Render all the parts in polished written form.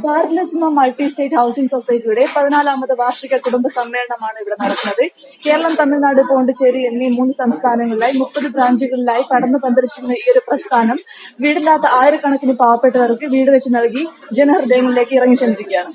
ഭാരതലക്ഷ്മ multi state housing സൊസൈറ്റിയുടെ 14ാമത് വാർഷിക കുടുംബ സമ്മേളനമാണ് ഇവിടെ നടക്കുന്നത്. കേരളം, തമിഴ്നാട്, പോണ്ടിച്ചേരി എന്നീ 3 സംസ്ഥാനങ്ങളിലായി 30 ബ്രാഞ്ചുകളിലായി പടർന്നു പന്തലിച്ചിരുന്ന ഈ ഒരു പ്രസ്ഥാനം വീടില്ലാത്ത ആയിരക്കണക്കിന് പാവപ്പെട്ടവർക്ക് വീട് വെച്ച് നൽകി ജനഹൃദയങ്ങളിലേക്ക് ഇറങ്ങിച്ചെന്നിരിക്കുകയാണ്.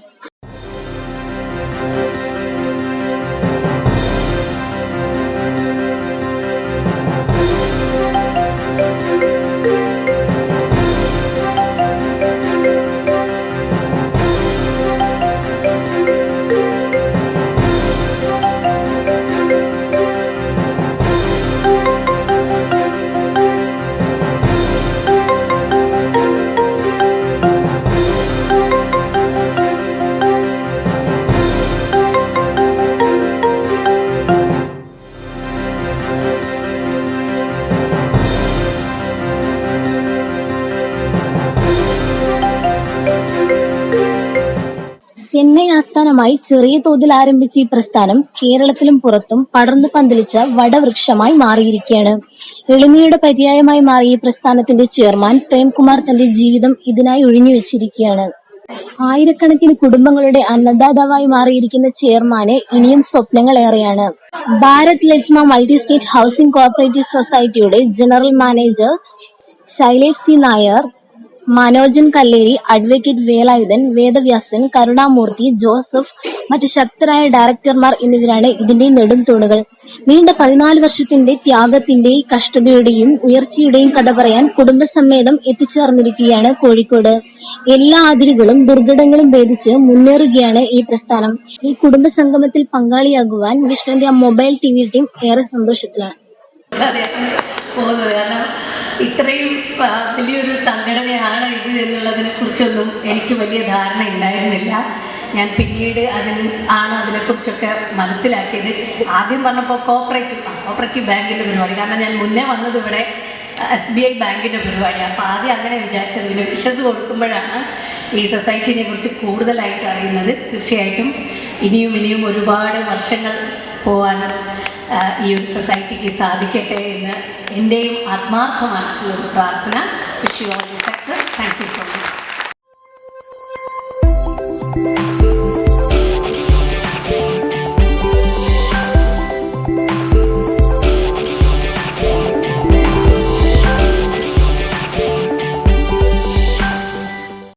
ചെന്നൈ ആസ്ഥാനമായി ചെറിയ തോതിൽ ആരംഭിച്ച ഈ പ്രസ്ഥാനം കേരളത്തിലും പുറത്തും പടർന്നു പന്തലിച്ച വടവൃക്ഷമായി മാറിയിരിക്കുകയാണ്. എളിമയുടെ പര്യായമായി മാറിയ ഈ പ്രസ്ഥാനത്തിന്റെ ചെയർമാൻ പ്രേംകുമാർ തന്റെ ജീവിതം ഇതിനായി ഒഴിഞ്ഞുവെച്ചിരിക്കുകയാണ്. ആയിരക്കണക്കിന് കുടുംബങ്ങളുടെ അന്നദാതാവായി മാറിയിരിക്കുന്ന ചെയർമാന് ഇനിയും സ്വപ്നങ്ങൾ ഏറെയാണ്. ഭാരത് ലക്ഷ്മ മൾട്ടി സ്റ്റേറ്റ് ഹൗസിംഗ് കോഓപ്പറേറ്റീവ് സൊസൈറ്റിയുടെ general manager Shailesh C Nair, Manojan Kalleri, advocate Velayudhan, Vedavyasan, Karunamoorthy, Joseph, മറ്റ് ശക്തരായ ഡയറക്ടർമാർ എന്നിവരാണ് ഇതിന്റെ നെടും തൂണുകൾ. നീണ്ട 14 വർഷത്തിന്റെ ത്യാഗത്തിന്റെയും കഷ്ടതയുടെയും ഉയർച്ചയുടെയും കഥ പറയാൻ കുടുംബസമേതം എത്തിച്ചേർന്നിരിക്കുകയാണ് കോഴിക്കോട്. എല്ലാ അതിരുകളും ദുർഘടങ്ങളും ഭേദിച്ച് മുന്നേറുകയാണ് ഈ പ്രസ്ഥാനം. ഈ കുടുംബ സംഗമത്തിൽ പങ്കാളിയാകുവാൻ വിഷ്ണുവിന്റെ മൊബൈൽ TV ടീം ഏറെ സന്തോഷത്തിലാണ്. ഇത്രയും വലിയൊരു സംഘടനയാണ് ഇത് എന്നുള്ളതിനെ കുറിച്ചൊന്നും എനിക്ക് വലിയ ധാരണ ഉണ്ടായിരുന്നില്ല. ഞാൻ അതിനെക്കുറിച്ചൊക്കെ മനസ്സിലാക്കിയത്. ആദ്യം പറഞ്ഞപ്പോൾ കോപ്പറേറ്റീവ് ബാങ്കിൻ്റെ പരിപാടി, കാരണം ഞാൻ മുന്നേ വന്നത് ഇവിടെ SBI ബാങ്കിൻ്റെ പരിപാടിയാണ്. അപ്പോൾ ആദ്യം അങ്ങനെ വിചാരിച്ചത്. പിന്നെ വിശ്വസ് കൊടുക്കുമ്പോഴാണ് ഈ സൊസൈറ്റിനെ കുറിച്ച് കൂടുതലായിട്ട് അറിയുന്നത്. തീർച്ചയായിട്ടും ഇനിയും ഒരുപാട് വർഷങ്ങൾ പോകാൻ ഈ ഒരു സൊസൈറ്റിക്ക് സാധിക്കട്ടെ എന്ന് എൻ്റെയും ആത്മാർത്ഥമായിട്ടുള്ളൊരു പ്രാർത്ഥന. Wish you all the success. Thank you so much.